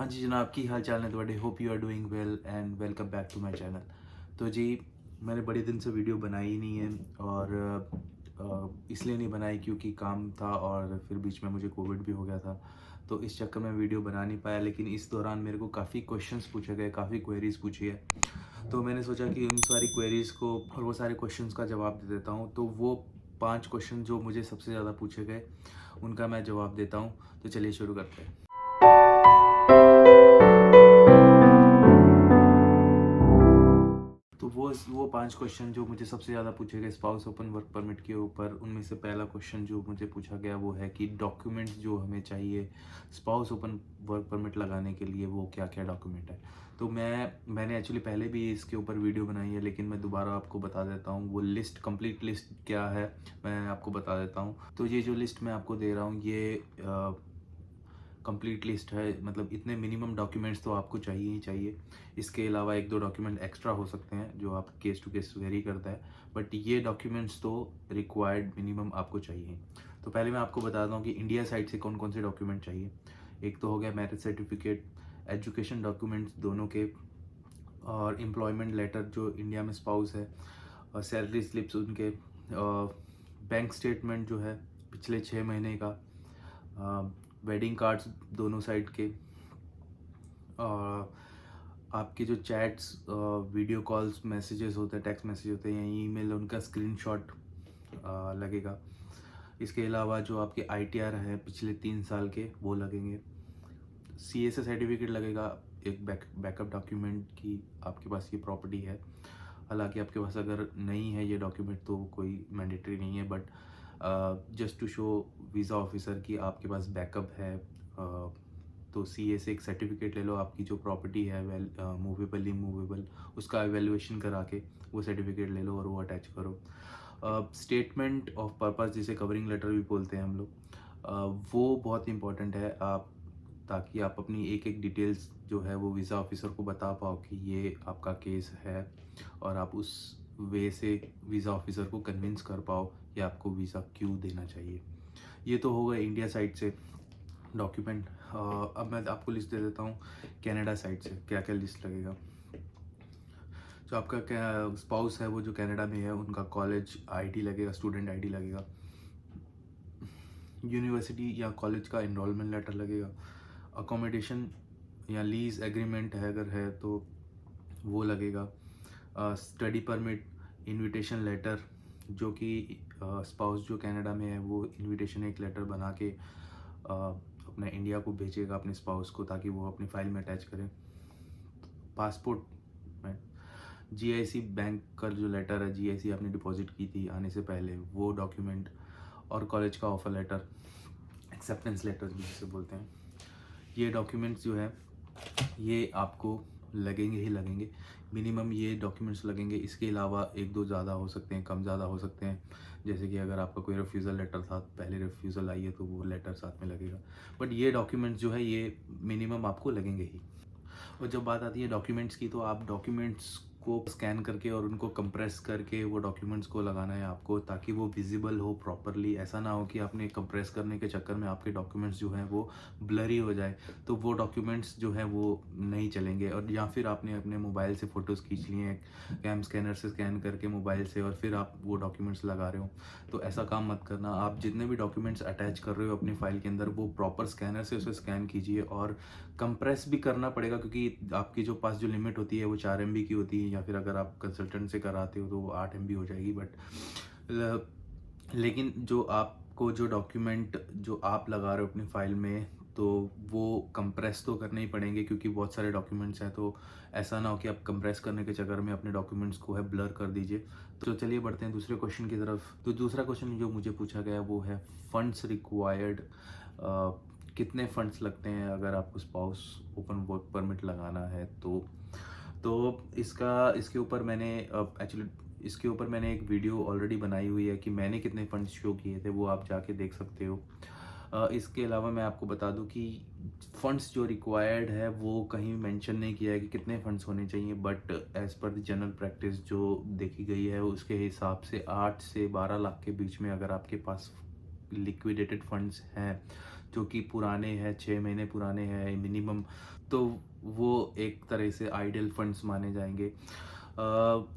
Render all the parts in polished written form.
हाँ जी जनाब, की हाल चाल ने ਤੁਹਾਡੇ? Hope you are doing well and welcome back to my channel. तो जी, मैंने बड़े दिन से वीडियो बनाई ही नहीं है और इसलिए नहीं बनाई क्योंकि काम था और फिर बीच में मुझे कोविड भी हो गया था, तो इस चक्कर में वीडियो बना नहीं पाया। लेकिन इस दौरान मेरे को काफ़ी क्वेश्चंस पूछे गए, काफ़ी क्वेरीज़ पूछी है, तो मैंने सोचा कि उन सारी क्वेरीज़ को और वो सारे क्वेश्चंस का जवाब दे देता हूँ। तो वो 5 क्वेश्चन जो मुझे सबसे ज़्यादा पूछे गए, उनका मैं जवाब देता हूँ। तो चलिए शुरू करते हैं। तो वो 5 क्वेश्चन जो मुझे सबसे ज़्यादा पूछे गए स्पाउस ओपन वर्क परमिट के ऊपर, उनमें से पहला क्वेश्चन जो मुझे पूछा गया वो है कि डॉक्यूमेंट्स जो हमें चाहिए स्पाउस ओपन वर्क परमिट लगाने के लिए, वो क्या-क्या डॉक्यूमेंट है। तो मैंने एक्चुअली पहले भी इसके ऊपर वीडियो बनाई है, लेकिन मैं दोबारा आपको बता देता हूँ वो लिस्ट, कंप्लीट लिस्ट क्या है, मैं आपको बता देता हूँ। तो ये जो लिस्ट मैं आपको दे रहा हूँ, ये कंप्लीट लिस्ट है, मतलब इतने मिनिमम डॉक्यूमेंट्स तो आपको चाहिए ही चाहिए। इसके अलावा 1-2 डॉक्यूमेंट एक्स्ट्रा हो सकते हैं जो आप केस टू केस वेरी करता है, बट ये डॉक्यूमेंट्स तो रिक्वायर्ड मिनिमम आपको चाहिए। तो पहले मैं आपको बताता हूँ कि इंडिया साइड से कौन कौन से डॉक्यूमेंट चाहिए। एक तो हो गया मैरिज सर्टिफिकेट, एजुकेशन डॉक्यूमेंट्स दोनों के, और एम्प्लॉयमेंट लेटर जो इंडिया में स्पाउस है, और सैलरी स्लिप्स उनके, बैंक स्टेटमेंट जो है पिछले 6 महीने का, वेडिंग कार्ड्स दोनों साइड के, आपके जो चैट्स, वीडियो कॉल्स, मैसेजेस होते हैं, टेक्स्ट मैसेज होते हैं या ईमेल, उनका स्क्रीनशॉट लगेगा। इसके अलावा जो आपके आईटीआर है पिछले 3 साल के, वो लगेंगे। सीएसए सर्टिफिकेट लगेगा, एक बैकअप डॉक्यूमेंट की आपके पास ये प्रॉपर्टी है। हालांकि आपके पास अगर नहीं है ये डॉक्यूमेंट तो कोई मैंडेटरी नहीं है, but just to show visa officer की आपके पास बैकअप है, तो सीए से एक सर्टिफिकेट ले लो, आपकी जो प्रॉपर्टी है मूवेबल इमूवेबल, उसका एवेल्युएशन करा के वो सर्टिफिकेट ले लो और वो अटैच करो। स्टेटमेंट ऑफ पर्पस, जिसे कवरिंग लेटर भी बोलते हैं हम लोग, वो बहुत इंपॉर्टेंट है, आप ताकि आप अपनी एक एक डिटेल्स जो है वो वीज़ा ऑफिसर को बता पाओ कि ये आपका केस है, और आप उस वे से वीज़ा ऑफिसर को कन्विंस कर पाओ कि आपको वीज़ा क्यों देना चाहिए। ये तो होगा इंडिया साइड से डॉक्यूमेंट। अब मैं आपको लिस्ट दे देता हूँ कनाडा साइड से क्या क्या लिस्ट लगेगा। जो आपका क्या स्पाउस है वो जो कनाडा में है, उनका कॉलेज आईडी लगेगा, स्टूडेंट आईडी लगेगा, यूनिवर्सिटी या कॉलेज का इनरोलमेंट लेटर लगेगा, अकोमोडेशन या लीज एग्रीमेंट है अगर है तो वो लगेगा, स्टडी परमिट, इनविटेशन लेटर, जो कि स्पाउस जो कनाडा में है वो इनविटेशन एक लेटर बना के अपने इंडिया को भेजेगा अपने स्पाउस को, ताकि वो अपनी फाइल में अटैच करें। पासपोर्ट में जीआईसी बैंक का जो लेटर है, जीआईसी आपने डिपॉजिट की थी आने से पहले, वो डॉक्यूमेंट, और कॉलेज का ऑफर लेटर, एक्सेप्टेंस लेटर भी जिसे बोलते हैं। ये डॉक्यूमेंट्स जो है ये आपको लगेंगे ही लगेंगे, मिनिमम ये डॉक्यूमेंट्स लगेंगे। इसके अलावा 1-2 ज़्यादा हो सकते हैं, कम ज़्यादा हो सकते हैं, जैसे कि अगर आपका कोई रिफ्यूज़ल लेटर था, पहले रिफ्यूज़ल आई है तो वो लेटर साथ में लगेगा, बट ये डॉक्यूमेंट्स जो है ये मिनिमम आपको लगेंगे ही। और जब बात आती है डॉक्यूमेंट्स की, तो आप डॉक्यूमेंट्स को स्कैन करके और उनको कंप्रेस करके वो डॉक्यूमेंट्स को लगाना है आपको, ताकि वो विजिबल हो प्रॉपरली। ऐसा ना हो कि आपने कंप्रेस करने के चक्कर में आपके डॉक्यूमेंट्स जो हैं वो ब्लरी हो जाए, तो वो डॉक्यूमेंट्स जो हैं वो नहीं चलेंगे। और या फिर आपने अपने मोबाइल से फ़ोटोज़ खींच लिए हैं, कैम स्कैनर से स्कैन करके मोबाइल से, और फिर आप वो डॉक्यूमेंट्स लगा रहे हो, तो ऐसा काम मत करना। आप जितने भी डॉक्यूमेंट्स अटैच कर रहे हो अपनी फ़ाइल के अंदर, वो प्रॉपर स्कैनर से उसे स्कैन कीजिए, और कंप्रेस भी करना पड़ेगा, क्योंकि आपकी जो पास जो लिमिट होती है वो 4 MB की होती है, या फिर अगर आप कंसल्टेंट से कराते हो तो वो 8 MB हो जाएगी। बट लेकिन जो आपको जो डॉक्यूमेंट जो आप लगा रहे हो अपनी फाइल में, तो वो कंप्रेस तो करने ही पड़ेंगे, क्योंकि बहुत सारे डॉक्यूमेंट्स हैं, तो ऐसा ना हो कि आप कंप्रेस करने के चक्कर में अपने डॉक्यूमेंट्स को है ब्लर कर दीजिए। तो चलिए बढ़ते हैं दूसरे क्वेश्चन की तरफ। तो दूसरा क्वेश्चन जो मुझे पूछा गया वो है फंड्स रिक्वायर्ड, कितने फंड्स लगते हैं अगर आपको स्पाउस ओपन वर्क परमिट लगाना है। तो इसके ऊपर मैंने एक्चुअली इसके ऊपर मैंने एक वीडियो ऑलरेडी बनाई हुई है कि मैंने कितने फंड्स शो किए थे, वो आप जाके देख सकते हो। इसके अलावा मैं आपको बता दूं कि फंड्स जो रिक्वायर्ड है वो कहीं मेंशन नहीं किया है कि कितने फंड्स होने चाहिए, but as per the general practice जो देखी गई है उसके हिसाब से 8 से 12 लाख के बीच में अगर आपके पास लिक्विडेटेड फंड्स हैं, जो कि पुराने हैं, 6 महीने पुराने हैं मिनिमम, तो वो एक तरह से आइडियल फंड्स माने जाएंगे।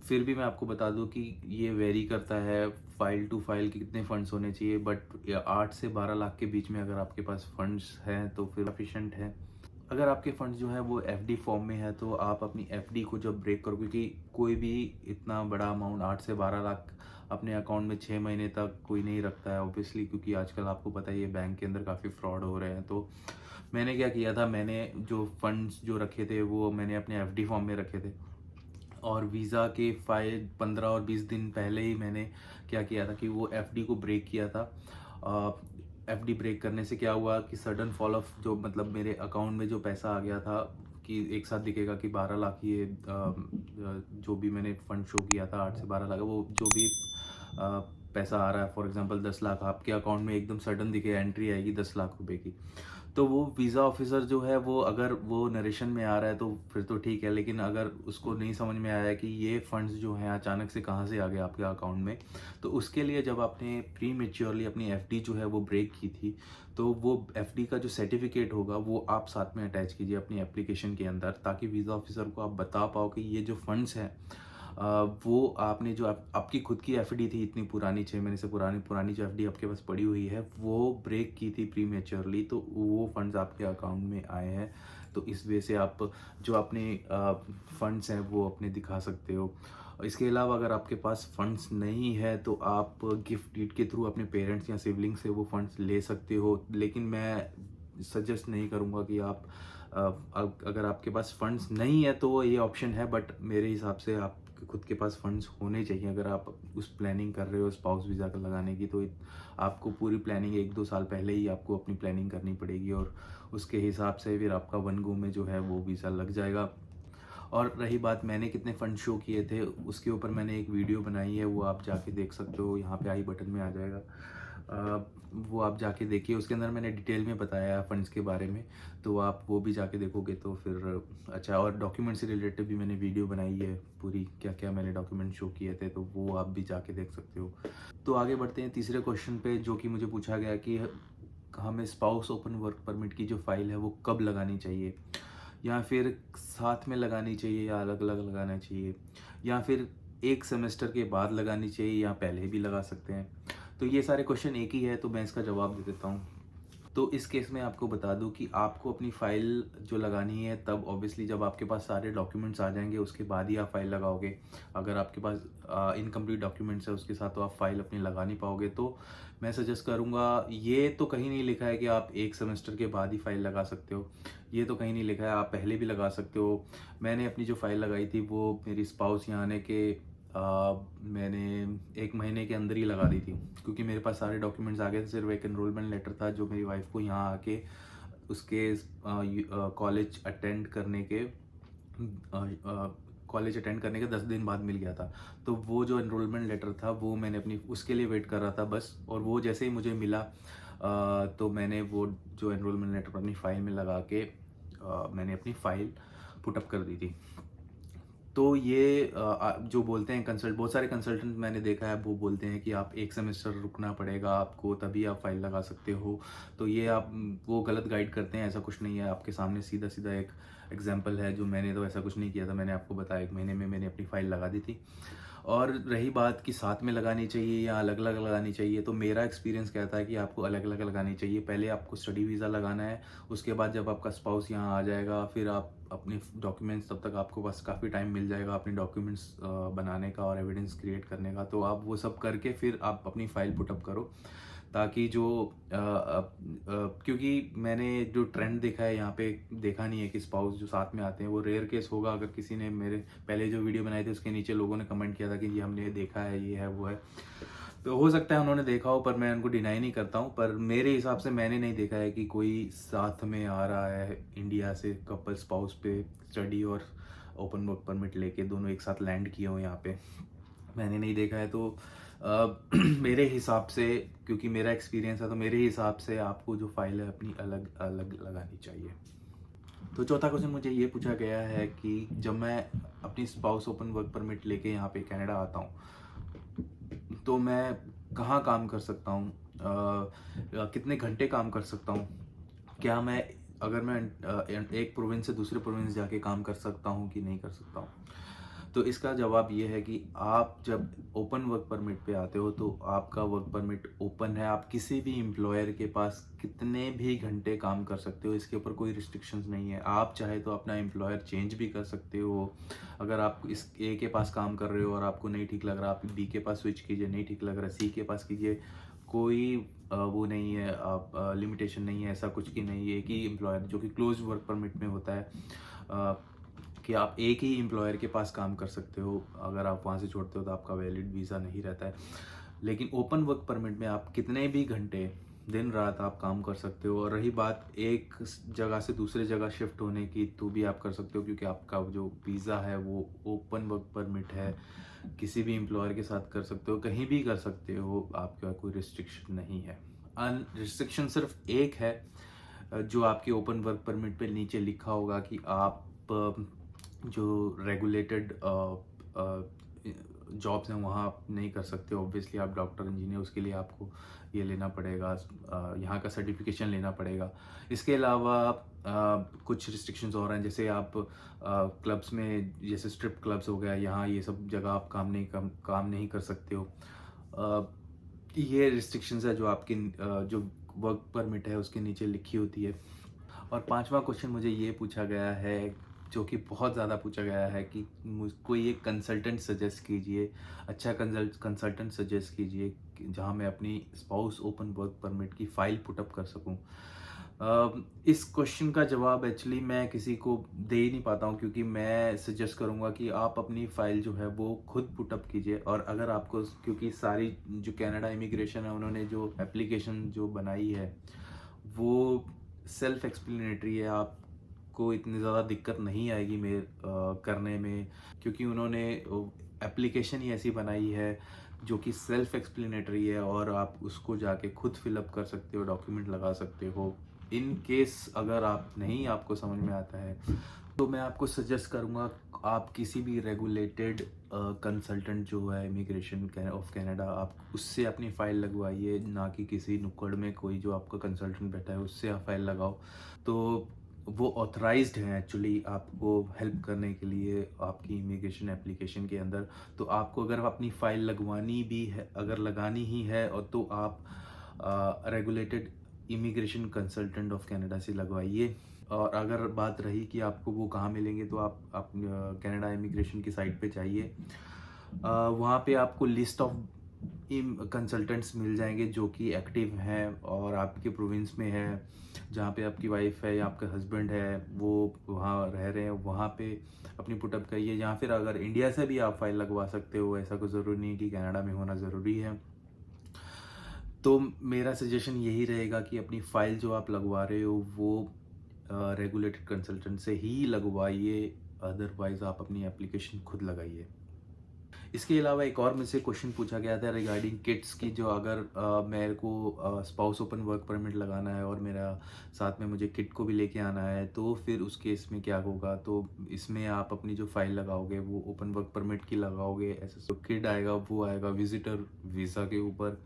फिर भी मैं आपको बता दूं कि ये वेरी करता है फाइल टू फाइल कि कितने फंड्स होने चाहिए, बट 8 से 12 लाख के बीच में अगर आपके पास फंड्स हैं तो फिर एफिशिएंट है। अगर आपके फंड्स जो है वो एफडी फॉर्म में है तो आप अपनी एफडी को जब ब्रेक करो, क्योंकि कोई भी इतना बड़ा अमाउंट 8 से 12 लाख अपने अकाउंट में 6 महीने तक कोई नहीं रखता है ऑब्वियसली, क्योंकि आजकल आपको पता ही है बैंक के अंदर काफ़ी फ्रॉड हो रहे हैं। तो मैंने क्या किया था, मैंने जो फंड्स जो रखे थे वो मैंने अपने एफडी फॉर्म में रखे थे, और वीज़ा के फाइल 15 और 20 दिन पहले ही मैंने क्या किया था कि वो एफडी को ब्रेक किया था। एफडी ब्रेक करने से क्या हुआ कि सडन फॉल ऑफ, जो मतलब मेरे अकाउंट में जो पैसा आ गया था कि एक साथ दिखेगा कि 12 लाख ये जो भी मैंने फंड शो किया था 8 से 12 लाख, वो जो भी पैसा आ रहा है, फॉर एग्जांपल 10 लाख आपके अकाउंट में एकदम सडन दिखे, एंट्री आएगी 10 लाख रुपए की, तो वो वीज़ा ऑफिसर जो है वो अगर वो नरेशन में आ रहा है तो फिर तो ठीक है, लेकिन अगर उसको नहीं समझ में आया कि ये फंड्स जो हैं अचानक से कहाँ से आ गए आपके अकाउंट में, तो उसके लिए जब आपने प्री मेच्योरली अपनी एफडी जो है वो ब्रेक की थी, तो वो एफडी का जो सर्टिफिकेट होगा वो आप साथ में अटैच कीजिए अपनी एप्लीकेशन के अंदर, ताकि वीज़ा ऑफिसर को आप बता पाओ कि ये जो फंड्स हैं वो आपने जो आपकी खुद की एफडी थी इतनी पुरानी, 6 महीने से पुरानी जो एफडी आपके पास पड़ी हुई है वो ब्रेक की थी प्री मेच्योरली, तो वो फंड्स आपके अकाउंट में आए हैं। तो इस वजह से आप जो अपने फंड्स हैं वो अपने दिखा सकते हो। इसके अलावा अगर आपके पास फंड्स नहीं है तो आप गिफ्ट डीड के थ्रू अपने पेरेंट्स या सिबलिंग से वो फंड्स ले सकते हो, लेकिन मैं सजेस्ट नहीं करूँगा कि आप अगर आपके पास फंड्स नहीं है तो ये ऑप्शन है, बट मेरे हिसाब से आप खुद के पास फंड्स होने चाहिए। अगर आप उस प्लानिंग कर रहे हो स्पाउस वीज़ा का लगाने की, तो आपको पूरी प्लानिंग 1-2 साल पहले ही आपको अपनी प्लानिंग करनी पड़ेगी, और उसके हिसाब से फिर आपका वन गो में जो है वो वीज़ा लग जाएगा। और रही बात मैंने कितने फंड शो किए थे, उसके ऊपर मैंने एक वीडियो बनाई है, वो आप जाके देख सकते हो, यहाँ पे आई बटन में आ जाएगा। वो आप जाके देखिए, उसके अंदर मैंने डिटेल में बताया है फंड्स के बारे में, तो आप वो भी जाके देखोगे तो फिर अच्छा। और डॉक्यूमेंट से रिलेटेड भी मैंने वीडियो बनाई है पूरी, क्या क्या मैंने डॉक्यूमेंट शो किए थे, तो वो आप भी जाके देख सकते हो। तो आगे बढ़ते हैं तीसरे क्वेश्चन पे, जो कि मुझे पूछा गया कि हमें स्पाउस ओपन वर्क परमिट की जो फाइल है वो कब लगानी चाहिए, या फिर साथ में लगानी चाहिए या अलग अलग लगाना चाहिए, या फिर एक सेमेस्टर के बाद लगानी चाहिए या पहले भी लगा सकते हैं। तो ये सारे क्वेश्चन एक ही है, तो मैं इसका जवाब दे देता हूँ। तो इस केस में आपको बता दूं कि आपको अपनी फ़ाइल जो लगानी है तब ऑब्वियसली जब आपके पास सारे डॉक्यूमेंट्स आ जाएंगे उसके बाद ही आप फाइल लगाओगे। अगर आपके पास इनकम्प्लीट डॉक्यूमेंट्स है उसके साथ तो आप फाइल अपनी लगा नहीं पाओगे। तो मैं सजेस्ट करूँगा, ये तो कहीं नहीं लिखा है कि आप एक सेमेस्टर के बाद ही फाइल लगा सकते हो, ये तो कहीं नहीं लिखा है, आप पहले भी लगा सकते हो। मैंने अपनी जो फाइल लगाई थी वो मेरी स्पाउस यहाँ आने के मैंने 1 महीने के अंदर ही लगा दी थी, क्योंकि मेरे पास सारे डॉक्यूमेंट्स आ गए थे। सिर्फ एक एनरोलमेंट लेटर था जो मेरी वाइफ को यहाँ आके उसके कॉलेज अटेंड करने के 10 दिन बाद मिल गया था। तो वो जो एनरोलमेंट लेटर था वो मैंने अपनी उसके लिए वेट कर रहा था बस, और वो जैसे ही मुझे मिला तो मैंने वो जो एनरोलमेंट लेटर अपनी फ़ाइल में लगा के मैंने अपनी फ़ाइल पुटअप कर दी थी। तो ये जो बोलते हैं बहुत सारे कंसल्टेंट मैंने देखा है, वो बोलते हैं कि आप एक सेमेस्टर रुकना पड़ेगा आपको तभी आप फाइल लगा सकते हो। तो ये आप वो गलत गाइड करते हैं, ऐसा कुछ नहीं है। आपके सामने सीधा सीधा एक एग्जांपल है, जो मैंने तो ऐसा कुछ नहीं किया था, मैंने आपको बताया 1 महीने में मैंने अपनी फ़ाइल लगा दी थी। और रही बात कि साथ में लगानी चाहिए या अलग अलग लगानी चाहिए, तो मेरा एक्सपीरियंस कहता है कि आपको अलग अलग लगानी चाहिए। पहले आपको स्टडी वीज़ा लगाना है, उसके बाद जब आपका स्पाउस यहाँ आ जाएगा फिर आप अपने डॉक्यूमेंट्स, तब तक आपको बस काफ़ी टाइम मिल जाएगा अपने डॉक्यूमेंट्स बनाने का और एविडेंस क्रिएट करने का। तो आप वो सब करके फिर आप अपनी फ़ाइल पुटअप करो, ताकि जो क्योंकि मैंने जो ट्रेंड देखा है यहाँ पे, देखा नहीं है कि स्पाउस जो साथ में आते हैं, वो रेयर केस होगा। अगर किसी ने मेरे पहले जो वीडियो बनाई थी उसके नीचे लोगों ने कमेंट किया था कि ये हमने देखा है, ये है वो है, तो हो सकता है उन्होंने देखा हो, पर मैं उनको डिनाई नहीं करता हूँ। पर मेरे हिसाब से मैंने नहीं देखा है कि कोई साथ में आ रहा है इंडिया से कपल स्पाउस पे स्टडी और ओपन वर्क परमिट लेके दोनों एक साथ लैंड किए हो यहाँ पे, मैंने नहीं देखा है। तो मेरे हिसाब से, क्योंकि मेरा एक्सपीरियंस है, तो मेरे हिसाब से आपको जो फाइल है अपनी अलग अलग लगानी चाहिए। तो चौथा क्वेश्चन मुझे ये पूछा गया है कि जब मैं अपनी स्पाउस ओपन वर्क परमिट लेके यहाँ पे कनाडा आता हूँ तो मैं कहाँ काम कर सकता हूँ, कितने घंटे काम कर सकता हूँ, क्या मैं अगर मैं एक प्रोविंस से दूसरे प्रोविंस जाके काम कर सकता हूँ कि नहीं कर सकता हूँ? तो इसका जवाब ये है कि आप जब ओपन वर्क परमिट पे आते हो तो आपका वर्क परमिट ओपन है। आप किसी भी एम्प्लॉयर के पास कितने भी घंटे काम कर सकते हो, इसके ऊपर कोई रिस्ट्रिक्शंस नहीं है। आप चाहे तो अपना एम्प्लॉयर चेंज भी कर सकते हो। अगर आप इस ए के पास काम कर रहे हो और आपको नहीं ठीक लग रहा, आप बी के पास स्विच कीजिए, नहीं ठीक लग रहा सी के पास कीजिए। कोई वो नहीं है, आप लिमिटेशन नहीं है, ऐसा कुछ की नहीं है कि एम्प्लॉयर जो कि क्लोज वर्क परमिट में होता है कि आप एक ही एम्प्लॉयर के पास काम कर सकते हो। अगर आप वहाँ से छोड़ते हो तो आपका वैलिड वीज़ा नहीं रहता है। लेकिन ओपन वर्क परमिट में आप कितने भी घंटे दिन रात आप काम कर सकते हो। और रही बात एक जगह से दूसरे जगह शिफ्ट होने की, तो भी आप कर सकते हो क्योंकि आपका जो वीज़ा है वो ओपन वर्क परमिट है। किसी भी एम्प्लॉयर के साथ कर सकते हो, कहीं भी कर सकते हो, आपका कोई रिस्ट्रिक्शन नहीं है। रिस्ट्रिक्शन सिर्फ एक है, जो आपके ओपन वर्क परमिट पे नीचे लिखा होगा कि आप जो रेगुलेटेड जॉब्स हैं वहाँ आप नहीं कर सकते। ऑब्वियसली आप डॉक्टर इंजीनियर, उसके लिए आपको ये लेना पड़ेगा, यहाँ का सर्टिफिकेशन लेना पड़ेगा। इसके अलावा कुछ रिस्ट्रिक्शंस और हैं, जैसे आप क्लब्स में, जैसे स्ट्रिप क्लब्स हो गया, यहाँ ये सब जगह आप काम नहीं कर सकते हो। ये रिस्ट्रिक्शंस है जो आपकी जो वर्क परमिट है उसके नीचे लिखी होती है। और पांचवा क्वेश्चन मुझे ये पूछा गया है, जो कि बहुत ज़्यादा पूछा गया है, कि मुझको ये कंसल्टेंट सजेस्ट कीजिए, अच्छा कंसल्टेंट सजेस्ट कीजिए जहाँ मैं अपनी स्पाउस ओपन वर्क परमिट की फ़ाइल पुटअप कर सकूँ। इस क्वेश्चन का जवाब एक्चुअली मैं किसी को दे ही नहीं पाता हूँ, क्योंकि मैं सजेस्ट करूँगा कि आप अपनी फ़ाइल जो है वो खुद पुटअप कीजिए। और अगर आपको, क्योंकि सारी जो कनाडा इमिग्रेशन है उन्होंने जो एप्लीकेशन जो बनाई है वो सेल्फ एक्सप्लेनेटरी है, आपको इतनी ज़्यादा दिक्कत नहीं आएगी करने में, क्योंकि उन्होंने एप्लीकेशन ही ऐसी बनाई है जो कि सेल्फ एक्सप्लेनेटरी है और आप उसको जाके खुद फिलअप कर सकते हो, डॉक्यूमेंट लगा सकते हो। इन केस अगर आपको समझ में आता है तो मैं आपको सजेस्ट करूँगा आप किसी भी रेगुलेटेड कंसल्टेंट जो है इमिग्रेशन ऑफ कनाडा, आप उससे अपनी फ़ाइल लगवाइए, ना कि किसी नुक्कड़ में कोई जो आपका कंसल्टेंट बैठा है उससे आप फ़ाइल लगाओ। तो वो ऑथराइज्ड हैं एक्चुअली आपको हेल्प करने के लिए आपकी इमिग्रेशन एप्लीकेशन के अंदर। तो आपको अगर अपनी फ़ाइल लगवानी भी है, अगर लगानी ही है, और तो आप regulated immigration consultant of Canada से लगवाइए। और अगर बात रही कि आपको वो कहाँ मिलेंगे, तो आप कनाडा इमिग्रेशन की साइट पे जाइए। वहाँ पे आपको लिस्ट ऑफ कंसल्टेंट्स मिल जाएंगे जो कि एक्टिव हैं और आपके प्रोविंस में है, जहाँ पे आपकी वाइफ है या आपका हस्बैंड है वो वहाँ रह रहे हैं, वहाँ पे अपनी पुटअप करिए। या फिर अगर इंडिया से भी आप फाइल लगवा सकते हो, ऐसा कोई ज़रूरी नहीं कि कनाडा में होना ज़रूरी है। तो मेरा सजेशन यही रहेगा कि अपनी फ़ाइल जो आप लगवा रहे हो वो रेगुलेटेड कंसल्टेंट से ही लगवाइए, अदरवाइज़ आप अपनी एप्लीकेशन खुद लगाइए। इसके अलावा एक और मुझसे क्वेश्चन पूछा गया था रिगार्डिंग किट्स की, जो अगर मेरे को स्पाउस ओपन वर्क परमिट लगाना है और मेरा साथ में मुझे किट को भी लेके आना है, तो फिर उस केस में क्या होगा। तो इसमें आप अपनी जो फाइल लगाओगे वो ओपन वर्क परमिट की लगाओगे, ऐसे जो किट आएगा वो आएगा विजिटर वीज़ा के ऊपर।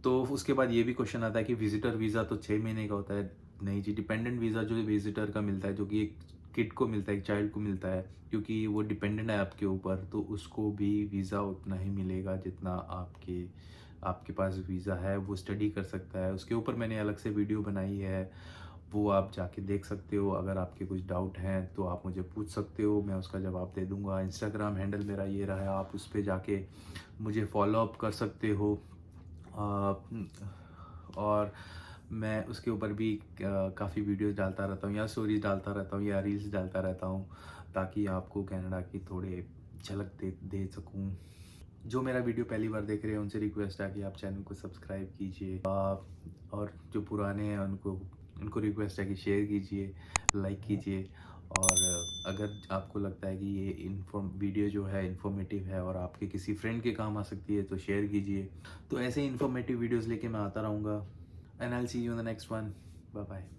तो उसके बाद ये भी क्वेश्चन आता है कि विजिटर वीज़ा तो 6 महीने का होता है। नहीं जी, डिपेंडेंट वीज़ा जो विजिटर का मिलता है, जो कि एक किड को मिलता है, एक चाइल्ड को मिलता है, क्योंकि वो डिपेंडेंट है आपके ऊपर, तो उसको भी वीज़ा उतना ही मिलेगा जितना आपके पास वीज़ा है। वो स्टडी कर सकता है, उसके ऊपर मैंने अलग से वीडियो बनाई है, वो आप जाके देख सकते हो। अगर आपके कुछ डाउट हैं तो आप मुझे पूछ सकते हो, मैं उसका जवाब दे दूँगा। इंस्टाग्राम हैंडल मेरा ये रहा है, आप उस पे जाके मुझे फॉलो अप कर सकते हो। और मैं उसके ऊपर भी काफ़ी वीडियोस डालता रहता हूँ, या स्टोरीज डालता रहता हूँ, या रील्स डालता रहता हूँ, ताकि आपको कनाडा की थोड़े झलक दे सकूँ। जो मेरा वीडियो पहली बार देख रहे हैं उनसे रिक्वेस्ट है कि आप चैनल को सब्सक्राइब कीजिए, और जो पुराने हैं उनको रिक्वेस्ट है कि शेयर कीजिए, लाइक कीजिए। और अगर आपको लगता है कि ये वीडियो जो है इन्फॉर्मेटिव है और आपके किसी फ्रेंड के काम आ सकती है, तो शेयर कीजिए। तो ऐसे ही इन्फॉर्मेटिव वीडियोस लेके मैं आता रहूँगा। And I will see you in the next one. Bye bye.